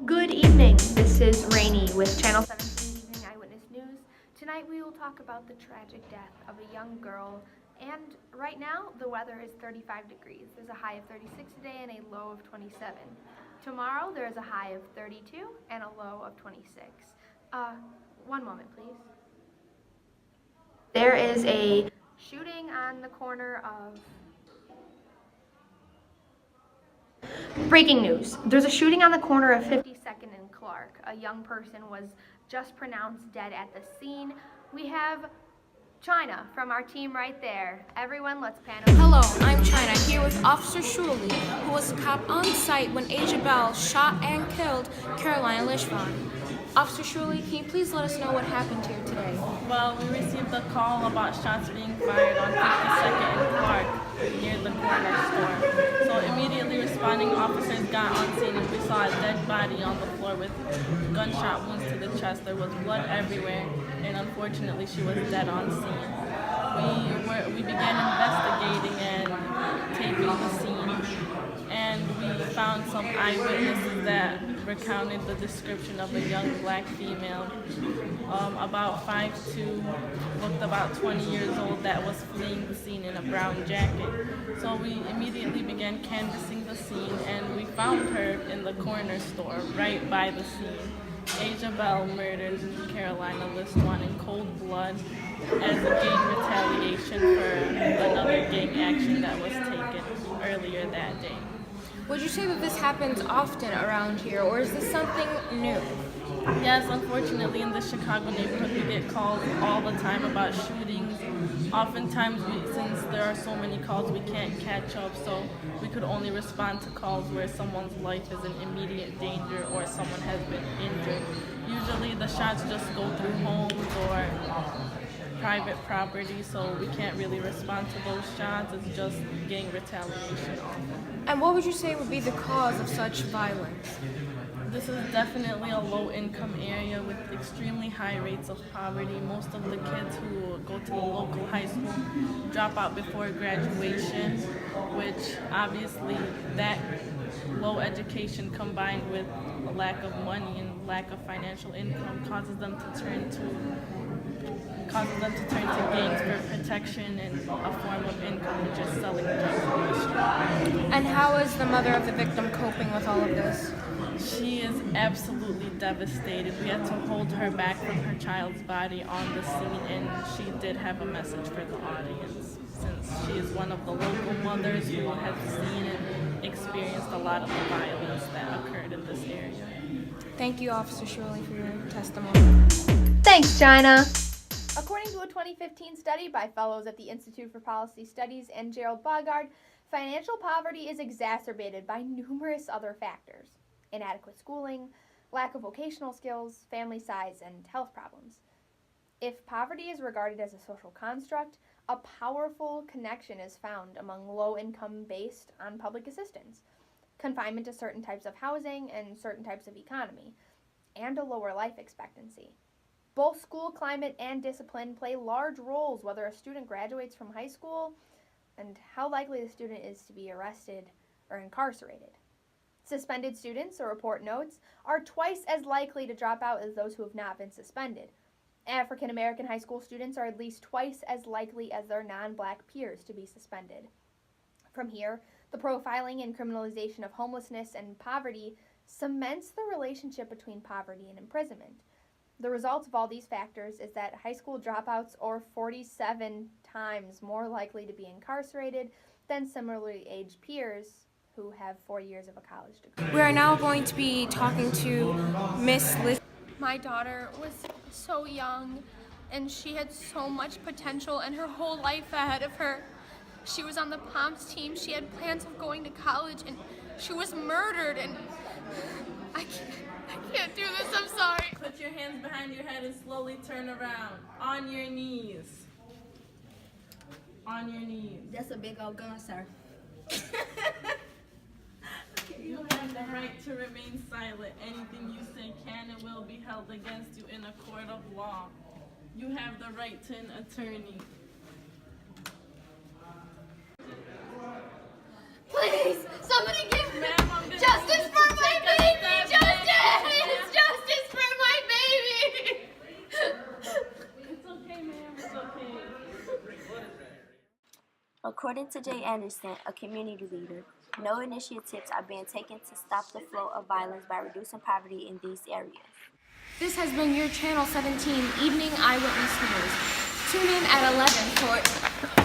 Good evening, this is Rainey with Channel 17 Evening Eyewitness News. Tonight we will talk about the tragic death of a young girl, and right now the weather is 35 degrees. There's a high of 36 today and a low of 27. Tomorrow there is a high of 32 and a low of 26. One moment please. There is a shooting on the corner of Breaking news. There's a shooting on the corner of 52nd and Clark. A young person was just pronounced dead at the scene. We have China from our team right there. Everyone, let's pan over. Hello, I'm China, here with Officer Shuley, who was a cop on site when Asia Bell shot and killed Carolina Lishvon. Officer Shuley, can you please let us know what happened here today? Well, we received a call about shots being fired on 52nd and Clark near the corner store. So immediately responding officers got on scene and we saw a dead body on the floor with gunshot wounds to the chest. There was blood everywhere and unfortunately she was dead on scene. We began investigating and taping the scene, and we found some eyewitnesses that recounted the description of a young black female, about 5'2", looked about 20 years old, that was fleeing the scene in a brown jacket. So we immediately began canvassing the scene and we found her in the corner store right by the scene. Asia Bell murdered Carolina Lishvon in cold blood as a gang retaliation for another gang action that was taken earlier that day. Would you say that this happens often around here, or is this something new? Yes, unfortunately in the Chicago neighborhood we get calls all the time about shootings. Oftentimes, since there are so many calls, we can't catch up, so we could only respond to calls where someone's life is in immediate danger or someone has been injured. Usually the shots just go through homes or private property, so we can't really respond to those shots. It's just gang retaliation. And what would you say would be the cause of such violence? This is definitely a low-income area with extremely high rates of poverty. Most of the kids who go to the local high school drop out before graduation, which obviously that low education combined with a lack of money and lack of financial income causes them to turn to gangs for protection and a form of income, which is selling drugs on the street. And how is the mother of the victim coping with all of this? She is absolutely devastated. We had to hold her back from her child's body on the scene, and she did have a message for the audience, since she is one of the local mothers who has seen and experienced a lot of the violence that occurred in this area. Thank you, Officer Shirley, for your testimony. Thanks, China. According to a 2015 study by fellows at the Institute for Policy Studies and Gerald Bogard, financial poverty is exacerbated by numerous other factors: inadequate schooling, lack of vocational skills, family size, and health problems. If poverty is regarded as a social construct, a powerful connection is found among low-income based on public assistance, confinement to certain types of housing and certain types of economy, and a lower life expectancy. Both school climate and discipline play large roles whether a student graduates from high school and how likely the student is to be arrested or incarcerated. Suspended students, or report notes, are twice as likely to drop out as those who have not been suspended. African American high school students are at least twice as likely as their non-black peers to be suspended. From here, the profiling and criminalization of homelessness and poverty cements the relationship between poverty and imprisonment. The result of all these factors is that high school dropouts are 47 times more likely to be incarcerated than similarly aged peers who have 4 years of a college degree. We are now going to be talking to Miss Liz. My daughter was so young and she had so much potential and her whole life ahead of her. She was on the Palms team, she had plans of going to college, and she was murdered, and I can't do this, I'm sorry. Put your hands behind your head and slowly turn around. On your knees. On your knees. That's a big old gun, sir. You have the right to remain silent. Anything you say can and will be held against you in a court of law. You have the right to an attorney. Please, somebody give Ma'am, I'm gonna justice for my baby! Justice! According to Jay Anderson, a community leader, no initiatives are being taken to stop the flow of violence by reducing poverty in these areas. This has been your Channel 17 Evening Eyewitness News. Tune in at 11 for